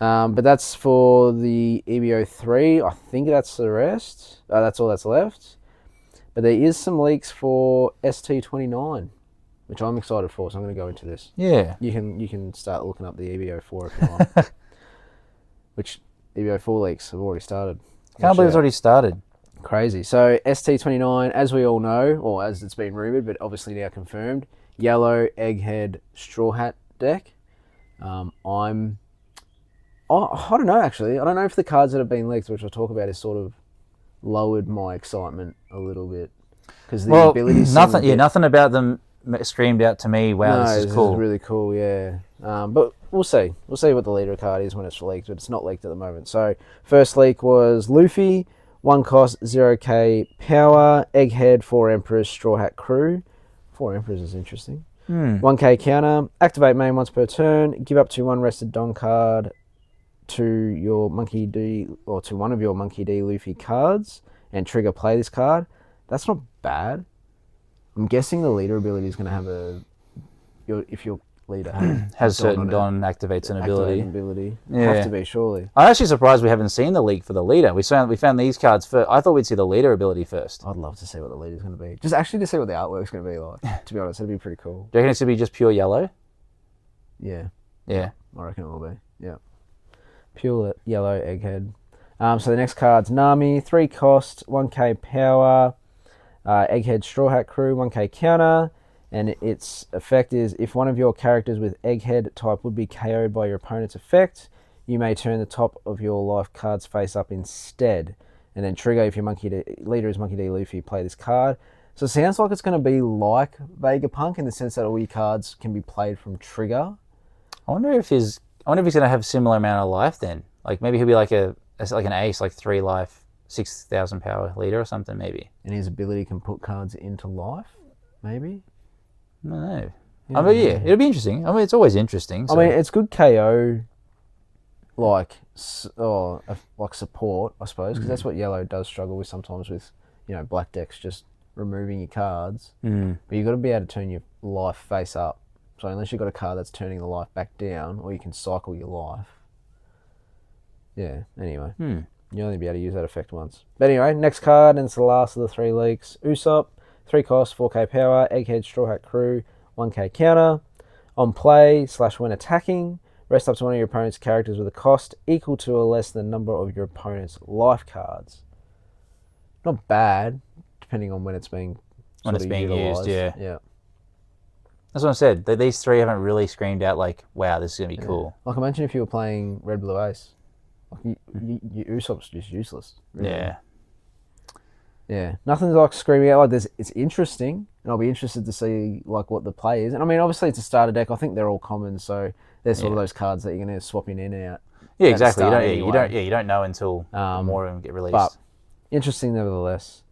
But that's for the EBO3. I think that's the rest. That's all that's left. But there is some leaks for ST29, which I'm excited for. So I'm going to go into this. Yeah. You can start looking up the EBO4 if you want. Which EBO4 leaks have already started. Can't believe it's already started. Crazy. So ST29, as we all know, or as it's been rumoured, but obviously now confirmed, yellow egghead straw hat deck. I don't know actually. I don't know if the cards that have been leaked, which I'll talk about, is sort of lowered my excitement a little bit because the abilities. Nothing about them screamed out to me. Wow, this is cool. This is really cool. Yeah. But we'll see. We'll see what the leader card is when it's leaked, but it's not leaked at the moment. So first leak was Luffy, 1 cost, 0k power, egghead, 4 emperors, straw hat crew. 4 emperors is interesting. 1k counter, activate main once per turn, give up to 1 rested Don card to your Monkey D or to one of your Monkey D Luffy cards and trigger play this card. That's not bad. I'm guessing the leader ability is going to have if your leader has certain Don activates an ability. Yeah. Have to be, surely. I'm actually surprised we haven't seen the leak for the leader. We found these cards first. I thought we'd see the leader ability first. I'd love to see what the leader's going to be. Just actually to see what the artwork's going to be like. To be honest, it'd be pretty cool. Do you reckon it's going to be just pure yellow? Yeah. Yeah. I reckon it will be. Yeah. Pure yellow egghead. So the next card's Nami, 3 cost, 1k power, egghead straw hat crew, 1k counter, and its effect is if one of your characters with egghead type would be KO'd by your opponent's effect, you may turn the top of your life cards face up instead, and then trigger if your leader is Monkey D Luffy, play this card. So it sounds like it's going to be like Vegapunk in the sense that all your cards can be played from trigger. I wonder if he's going to have a similar amount of life then. Like maybe he'll be like an ace, like 3 life, 6,000 power leader or something maybe. And his ability can put cards into life, maybe? I don't know. Yeah, it'll be interesting. I mean, it's always interesting. So. I mean, it's good KO, like support, I suppose, because that's what yellow does struggle with sometimes with, black decks just removing your cards. But you've got to be able to turn your life face up. So unless you've got a card that's turning the life back down, or you can cycle your life. Yeah, anyway. You'll only be able to use that effect once. But anyway, next card, and it's the last of the 3 leaks. Usopp, 3 cost, 4k power, egghead, straw hat crew, 1k counter. On play / when attacking, rest up to one of your opponent's characters with a cost equal to or less than the number of your opponent's life cards. Not bad, depending on when it's being used, yeah. Yeah. That's what I said. These 3 haven't really screamed out like, wow, this is going to be cool. Like imagine if you were playing Red Blue Ace. Like Usopp's just useless. Really. Yeah. Yeah. Nothing's like screaming out like this. It's interesting, and I'll be interested to see like what the play is. And I mean, obviously it's a starter deck. I think they're all common, so they're sort of those cards that you're going to swap in and out. Yeah, exactly. You don't know until more of them get released. But interesting nevertheless.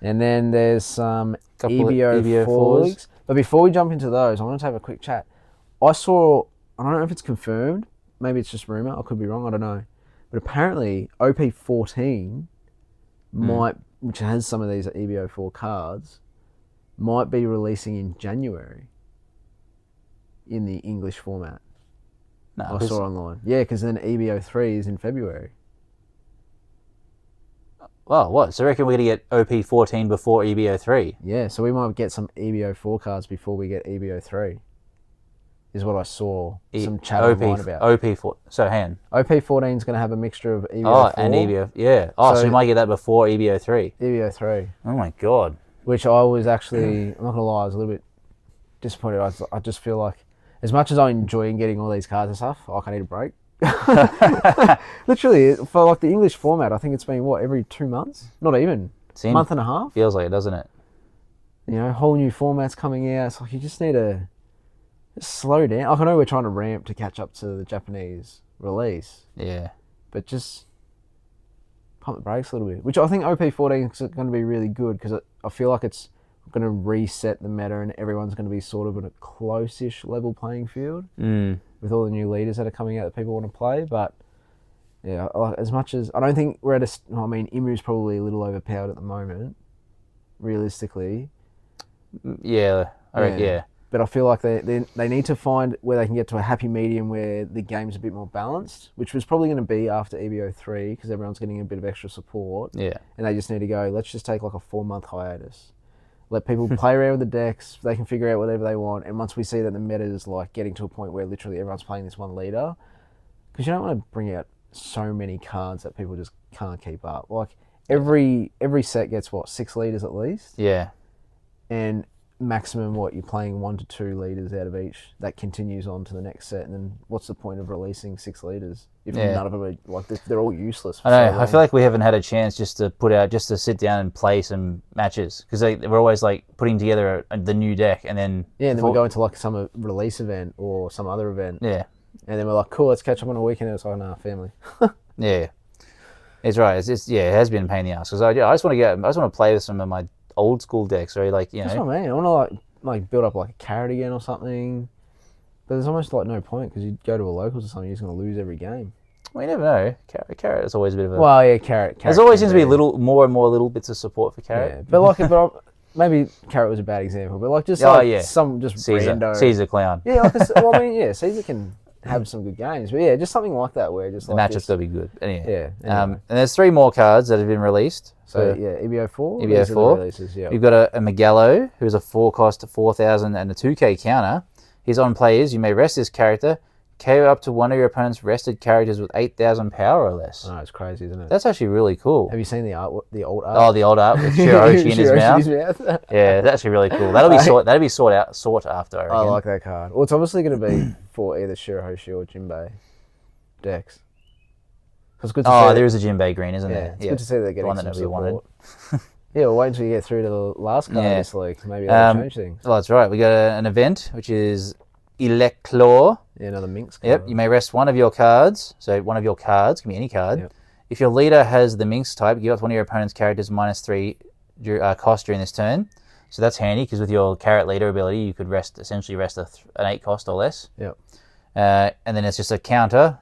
And then there's some EBO4 leaks. But before we jump into those, I want to have a quick chat. I don't know if it's confirmed. Maybe it's just rumor. I could be wrong. I don't know. But apparently, OP14 which has some of these EBO4 cards, might be releasing in January in the English format. No, I saw online. Yeah, because then EBO3 is in February. Well, what? So I reckon we're going to get OP14 before EBO3? Yeah, so we might get some EBO4 cards before we get EBO3. Is what I saw some chat online about. OP4. So hang on. OP14 is going to have a mixture of EBO4. Oh, and EBO. Yeah. Oh, so we might get that before EBO3. EBO3. Oh my god. Which I was actually, I'm not going to lie, I was a little bit disappointed. I just feel like, as much as I enjoy getting all these cards and stuff, I need a break. Literally, for like the English format, I think it's been, every 2 months? Not even. Month and a half? Feels like it, doesn't it? Whole new formats coming out. It's like you just need to slow down. Like, I know we're trying to ramp to catch up to the Japanese release. Yeah. But just pump the brakes a little bit. Which I think OP14 is going to be really good because I feel like it's going to reset the meta and everyone's going to be sort of in a close-ish level playing field with all the new leaders that are coming out that people want to play. But yeah, as much as I don't think we're at Imu's probably a little overpowered at the moment, realistically. Yeah, I reckon, yeah. But I feel like they need to find where they can get to a happy medium where the game's a bit more balanced, which was probably going to be after EBO 3 because everyone's getting a bit of extra support. Yeah. And they just need to go, let's just take like a 4-month hiatus. Let people play around with the decks. They can figure out whatever they want. And once we see that the meta is like getting to a point where literally everyone's playing this one leader, because you don't want to bring out so many cards that people just can't keep up. Like every set gets 6 leaders at least. Yeah. And maximum you're playing 1 to 2 leaders out of each. That continues on to the next set, and then what's the point of releasing 6 leaders if none of them are like they're all useless? I know. I feel like we haven't had a chance just to sit down and play some matches because we're always like putting together the new deck and then and then we go into like some release event or some other event. Yeah. And then we're like, cool, let's catch up on a weekend. It's like, nah, family. Yeah. It's right. It has been a pain in the ass because I just want to play with some of my old school decks, or like That's what I mean. I want to like build up like a carrot again or something, but there's almost like no point because you go to a locals or something, you're just going to lose every game. Well, you never know. Carrot is always a bit of a. Well, yeah, carrot. There's always seems to be more and more little bits of support for carrot. Yeah, but maybe carrot was a bad example, but like just some just rando. Caesar clown. Yeah, Caesar can have some good games, but yeah, just something like that where just the like matchups will be good. Anyway. Yeah. And there's 3 more cards that have been released. So EBO 4. EBO 4. Releases, yeah. You've got a Magello, who's a 4-cost 4,000 and a 2k counter. He's on players. You may rest this character. KO up to one of your opponent's rested characters with 8,000 power or less. Oh, it's crazy, isn't it? That's actually really cool. Have you seen the old art? Oh, the old art with Shirahoshi in his mouth. Yeah, that's actually really cool. That'll be sought after. I reckon. I like that card. Well, it's obviously going to be for either Shirahoshi or Jinbei decks. It's good to see there is a Jinbei green, isn't there? It's good to see they're getting one that some nobody support. wanted. Yeah, we'll wait until you get through to the last card this league. Maybe that'll change things. Well, that's right. We got an event, which is Eleclore. Yeah, another Minx card. Yep, you may rest one of your cards. So one of your cards, can be any card. Yep. If your leader has the Minx type, give up to one of your opponent's characters -3 cost during this turn. So that's handy because with your carrot leader ability, you could essentially rest an 8 cost or less. Yep. And then it's just a counter.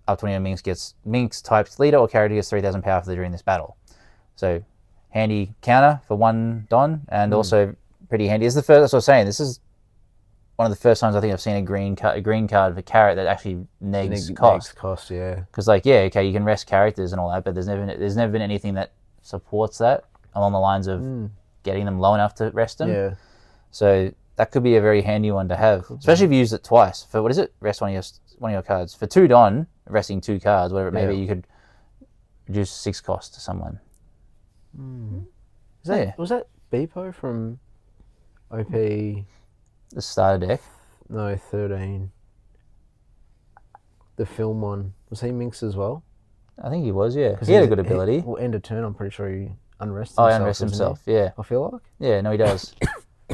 Up to 20 Minx gets Minx typed leader or character gets 3,000 power for during this battle. So handy counter for 1 Don, and also pretty handy. This is the first. That's what I was saying. This is one of the first times I think I've seen a green card for carrot that actually negs cost. Negs cost, yeah. Because you can rest characters and all that, but there's never been anything that supports that along the lines of getting them low enough to rest them. Yeah. So that could be a very handy one to have, especially if you use it twice. For what is it? Rest one of your cards. For 2 Don, resting 2 cards, whatever it may be, you could reduce 6 cost to someone. Was that Beepo from OP? The starter deck? No, 13. The film one. Was he Minx as well? I think he was, yeah. He had a good ability. Well, end of turn, I'm pretty sure he unrests himself. Oh, he unrests himself, yeah. I feel like. Yeah, no, he does.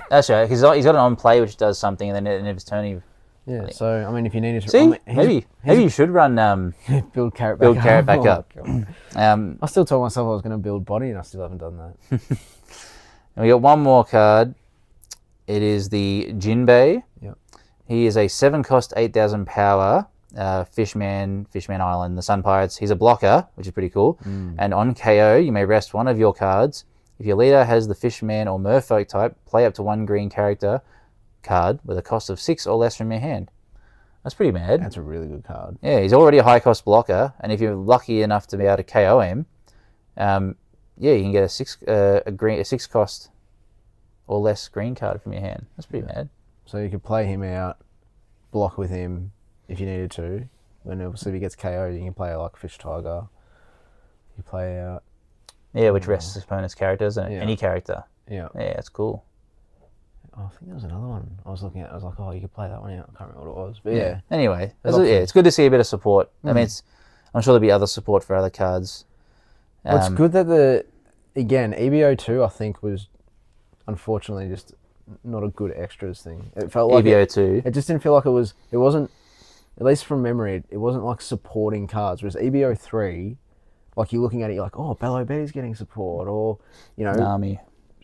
That's right. He's got an on play which does something, and then at the end of his turn he... Yeah, so, I mean, if you needed to... See, maybe you should run... build carrot back up. I still told myself I was going to build body, and I still haven't done that. And we got one more card. It is the Jinbei. Yep. He is a 7-cost, 8,000 power Fishman Island, the Sun Pirates. He's a blocker, which is pretty cool. And on KO, you may rest one of your cards. If your leader has the Fishman or Merfolk type, play up to 1 green character card with a cost of 6 or less from your hand. That's pretty mad. That's a really good card. Yeah, he's already a high-cost blocker, and if you're lucky enough to be able to KO him, you can get a 6-cost or less green card from your hand. That's pretty mad. So you could play him out, block with him if you needed to. When obviously if he gets KO'd, you can play like Fish Tiger. You play out. Yeah, which rests his opponent's characters and any character. Yeah. Yeah, that's cool. Oh, I think there was another one I was looking at. I was like, oh, you could play that one out. I can't remember what it was. But yeah. Anyway, it's good to see a bit of support. I mean, I'm sure there'll be other support for other cards. Well, it's good that EBO 2 I think was unfortunately just not a good extras thing. It felt like EBO 2. It just didn't feel like it wasn't, at least from memory, it wasn't like supporting cards. Whereas EBO 3, like you're looking at it, you're like, oh, Bello Betty's getting support, or, Nami.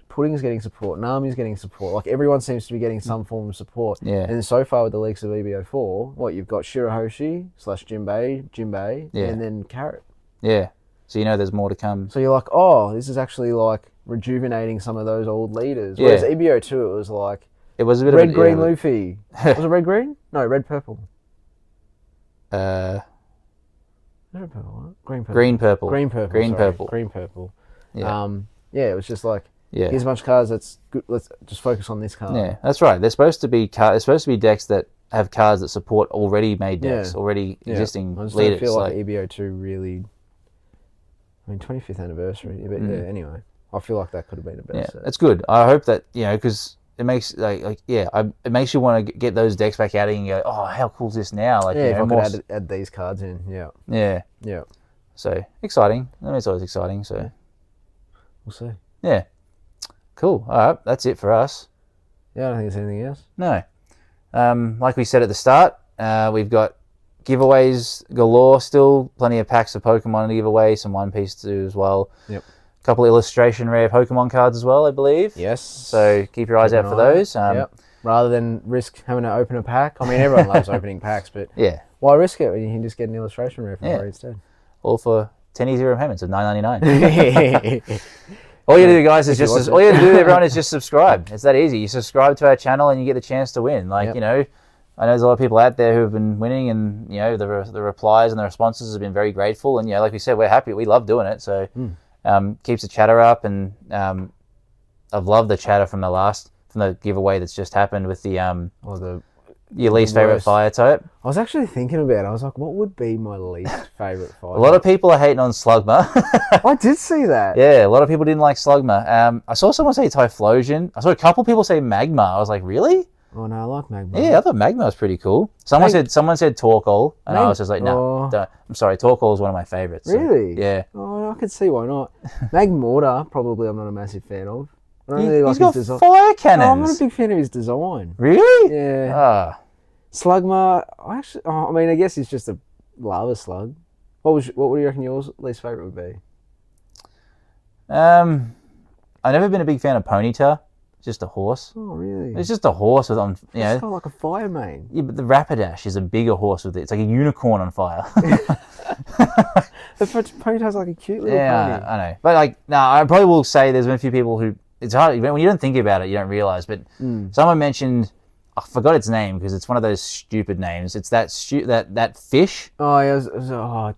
Pudding's getting support, Nami's getting support. Like everyone seems to be getting some form of support. Yeah. And so far with the leaks of EBO 4, you've got Shirahoshi / Jinbei, and then Carrot. Yeah. So there's more to come. So you're like, oh, this is actually like rejuvenating some of those old leaders. Whereas EBO 2, it was like, It was a bit red of green Luffy. Was it red green? No, red purple. Red Purple. Green purple. Green purple. Green purple. Green sorry. purple. Green purple. Yeah. Yeah, it was just like, Yeah. here's a bunch of cards. That's good. Let's just focus on this card. Yeah, that's right. There's supposed to be decks that have cards that support already made decks, already existing I just leaders. don't feel like EBO2 really. I mean, 25th anniversary. But yeah, anyway, I feel like that could have been a better set. That's good. I hope that because it makes it makes you want to get those decks back out and go, oh, how cool is this now? Like, if I could add these cards in, yeah. So exciting. I mean, it's always exciting. So we'll see. Yeah, cool. All right, that's it for us. Yeah, I don't think there's anything else. No, like we said at the start, we've got giveaways galore still. Plenty of packs of Pokemon to give away. Some One Piece to do as well. Yep. A couple of illustration rare Pokemon cards as well, I believe. Yes. So keep your eyes out for those. Rather than risk having to open a pack. I mean, everyone loves opening packs, but why risk it when you can just get an illustration rare for free instead? All for 10 easy payments of $9.99. All you do, guys, is all you have to do, everyone, is just subscribe. It's that easy. You subscribe to our channel and you get the chance to win. Like, I know there's a lot of people out there who have been winning, and the replies and the responses have been very grateful. And like we said, we're happy. We love doing it. So keeps the chatter up, and I've loved the chatter from the giveaway that's just happened with your least favorite fire type. I was actually thinking about it. I was like, what would be my least favorite fire? A lot of people are hating on Slugma. I did see that. Yeah, a lot of people didn't like Slugma. I saw someone say Typhlosion. I saw a couple people say Magma. I was like, really? Oh no, I like Magma. Yeah, I thought Magma was pretty cool. Someone said Torkoal, and I was just like, no, I'm sorry, Torkoal is one of my favorites. So, really? Yeah. Oh, I could see why not. Magmortar, probably I'm not a massive fan of. I don't He's really like got his design. fire cannons. Oh, I'm not a big fan of his design. Really? Yeah. Slugma, I guess it's just a lava slug. What do you reckon yours least favourite would be? I've never been a big fan of Ponyta. Just a horse. Oh, really? It's just a horse with It's kind of like a fire mane. Yeah, but the Rapidash is a bigger horse with it. It's like a unicorn on fire. The Ponyta's like a cute little pony. Yeah, I know. But I probably will say there's been a few people who, it's hard, when you don't think about it, you don't realise, but someone mentioned, I forgot its name because it's one of those stupid names. It's that fish. Oh, yeah,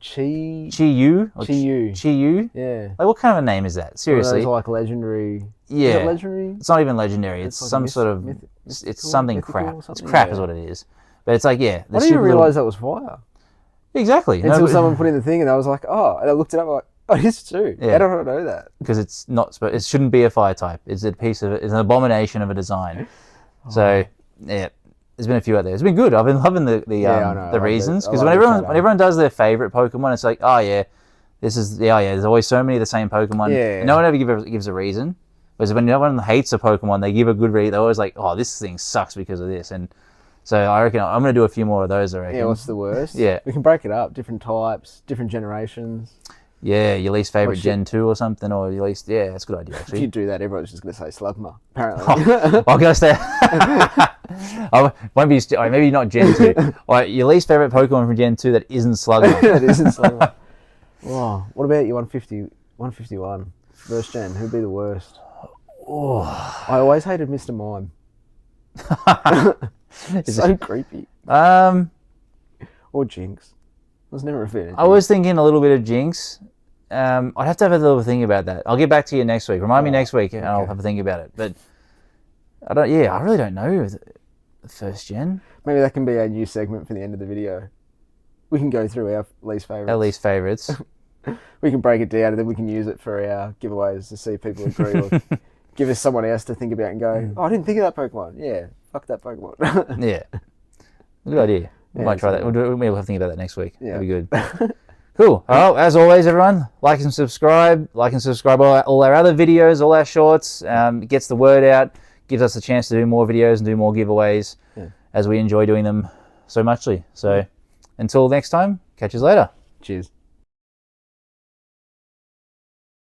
Chi-Yu? Chi-Yu? Yeah. Like, what kind of a name is that? Seriously. Those like legendary. Yeah. Is it legendary? It's not even legendary. It's like some sort of, it's something crap. It's crap is what it is. But it's like, I didn't even realise that was fire. Exactly. Until someone put in the thing and I was like, oh, and I looked it up, I'm like, oh, it's true. Yeah. How do I know that? Because it's not, it shouldn't be a fire type. It's a piece of it. It's an abomination of a design. So, yeah, there's been a few out there. It's been good. I've been loving the reasons, because when everyone does their favorite Pokemon, it's like, oh yeah, there's always so many of the same Pokemon. Yeah. And no one ever gives a reason. Whereas when no one hates a Pokemon, they give a good reason. They're always like, oh, this thing sucks because of this. And so I reckon I'm going to do a few more of those. I reckon. Yeah, what's the worst? Yeah, we can break it up. Different types, different generations. Yeah, your least favorite Gen 2 or something, or your least... Yeah, that's a good idea, actually. If you do that, everyone's just going to say Slugma, apparently. I'm going to say... maybe not Gen 2. All right, your least favorite Pokemon from Gen 2 that isn't Slugma. That isn't Slugma. Oh, what about your 151 first gen? Who'd be the worst? Oh. I always hated Mr. Mime. So creepy. Or Jinx. I was never a fan of Jinx. I was thinking a little bit of Jinx. I'd have to have a little think about that. I'll get back to you next week. Remind me next week, and I'll have a think about it. But I really don't know the first gen. Maybe that can be our new segment for the end of the video. We can go through our least favourites. Our least favourites. We can break it down, and then we can use it for our giveaways to see if people agree, or give us someone else to think about and go, oh, I didn't think of that Pokemon. Yeah, fuck that Pokemon. Yeah. Good idea. We might try that. We'll have to think about that next week. Yeah. That'd be good. Cool. Well, as always, everyone, like and subscribe. Like and subscribe all our other videos, all our shorts. It gets the word out, gives us a chance to do more videos and do more giveaways as we enjoy doing them so muchly. So until next time, catch us later. Cheers.